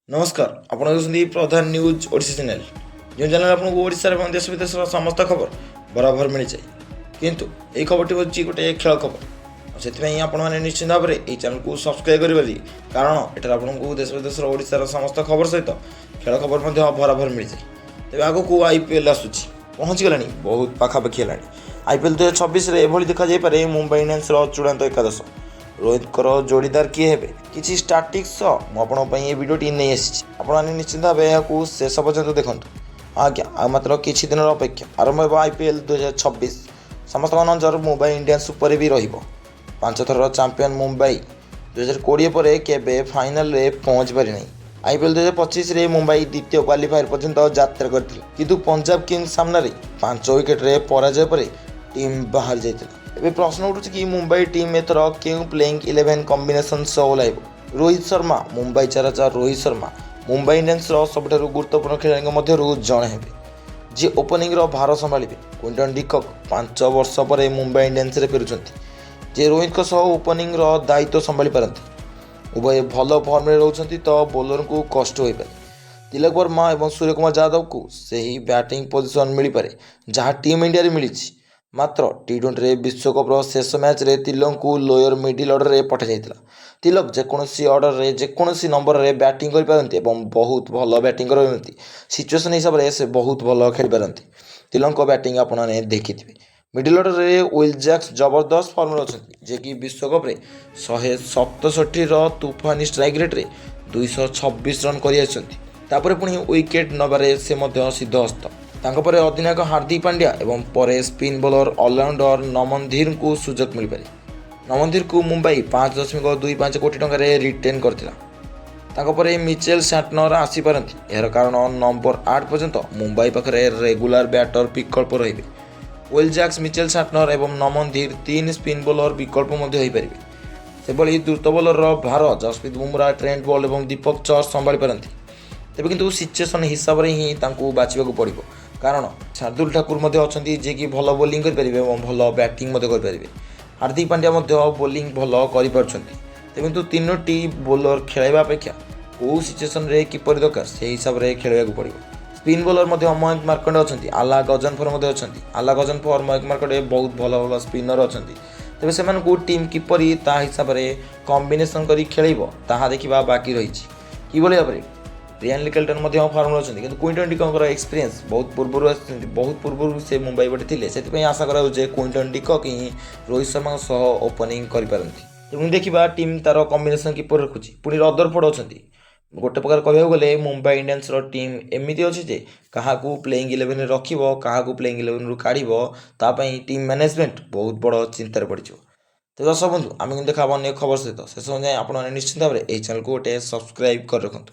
नमस्कार आपण देखुं प्रधान news Odisha channel जो चैनल आपको ओडिशा और देश विदेश समस्त खबर बराबर मिल जाए किंतु यही खबर हूँ गोटे खेल खबर से आपने निश्चित भाव में यह चैनल को सब्सक्राइब करेंगे कारण एठार आपको देश विदेश ओडिशा समस्त खबर सहित खेल खबर बराबर मिल जाए तेज आग को आईपीएल आसूँ पहुँचीगला बहुत पाखापाखि है आईपीएल 2026 एभली देखा जापे मुंबई इंडियंस चूड़ांत एकादश रोहित जोड़ीदार किए हे किसी स्टाटिक्स मुझे भिडटी नहीं आसी आपने निश्चित भाव यहाँ शेष पर्यटन देखूँ आज्ञा मात्र किसी दिन अपेक्षा आरंभ हो आईपीएल 2026 समस्त नजर मुंबई इंडियंस उपर भी रच थर चैंपियन मुंबई 2020 पर केवे फाइनल रे पहुँच पारि नहीं आईपीएल 2025 रे मुंबई द्वितीय क्वालिफायर पर्यंत यात्रा करथिला किंतु पंजाब किंग्स सामने 5 विकेट रे पराजय पर टीम बाहर जाइतिला। एबे प्रश्न उठुछि कि मुंबई टीम एथर क्यों प्लेइंग 11 कॉम्बिनेशन सह ओह्लाइब। रोहित शर्मा मुंबई चाराचा रोहित शर्मा मुंबई इंडियंस सबुठारु गुरुत्वपूर्ण खेलाड़ी मध्यरु जणे हेबे जे ओपनिंग रो भार संभाळिबे। क्विंटन डिकॉक 5 वर्ष पर मुंबई इंडियंस रे फेरुछंती जे रोहित सह ओपनिंग रो दायित्व संभाळि पारंती। उभय भल फर्म में रोचंती तो बोलर को कष्ट हो पारे। तिलक वर्मा और सूर्यकुमार यादव को सही बैटिंग पोजिशन मिल पारे जहाँ टीम इंडिया रे मिली। मात्र टी20 विश्वकप शेष मैच रे तिलक को लोअर मिडिल ऑर्डर रे पठा जाइतिला। तिलक जेकोसी ऑर्डर रे जेकोसी नंबर रे बैटिंग करि पारंती एवं बहुत भल बैटिंग करती सिचुएशन हिसाब से बहुत भल खेली पारंती। तिलक बैटिंग आपने देखिथिबे। मिडिल ऑर्डर रे विल जैक्स जबरदस्त फॉर्म में अच्छा जे कि विश्वकप रे 167 तूफानी स्ट्राइक रेट रे 226 रन कर पुणी विकेट नबारे से सिद्धहस्त। तांपर अधिनायक हार्दिक पांड्या एवं पर स्पिन बॉलर ऑलराउंडर नमन धीर को सुजोग मिल पारे। नमन धीर को मुंबई 5.25 कोटी टंका रिटेन करथिला। मिचेल सैंटनर आसी पारंती यार कारण नंबर 8 पर्यंत मुंबई पाखरे रेगुलर बैटर विकल्प रहिबे। विल जैक्स मिचेल सैंटनर एवं नमन धीर 3 स्पिन बॉलर विकल्प होईपारे। से द्रुत बॉलर भार जसप्रीत बुमराह ट्रेंट बॉल और दीपक चहर संभाली पारंती तेज किंतु सिचुएशन हिसाब से ही बाछा पड़ो कारण शार्दुल ठाकुर अच्छा जे कि भल बोलिंग करेंगे और भल बैटिंग करेंगे। हार्दिक पांड्या बोलिंग भल कर किंतु 3टी बोलर खेलवा अपेक्षा कौ सिचुएसन किपर दरकार से हिसाब से खेलवा पड़ो। स्पिन बॉलर मयंक मार्कंडे अच्छा आला गजनफर अच्छा आला गजनफर मयंक मार्कंडे बहुत भल भल स्पिनर अच्छा तेज से टीम किपर हिसाब से कॉम्बिनेशन कर खेल ताहा देखा बाकी रही कि भाव में रियान लिकल्टन फॉर्म अच्छा कि क्विंटन डिकॉक एक्सपीरियंस बहुत पूर्व से मुंबई पटे थे से आशा करा क्विंटन डिकॉक ही रोहित शर्मा सह ओपनिंग करें। देखा टीम तार कॉम्बिनेशन किपर रखुच्छी पुणी रदरफोर्ड अच्छा गोटे प्रकार कहूँ गले मुंबई इंडियंस टीम एमती अच्छे जे क्या प्लेइंग 11 रख क्या प्लेइंग 11 रू काढ़ टीम मैनेजमेंट बहुत बड़ चिंतार पड़। तो दर्शक बंधु आम देखा अन्य खबर सहित शेष जाए आपने निश्चित भाव में यह चैनल को गोटे सब्सक्राइब कर रखुँ।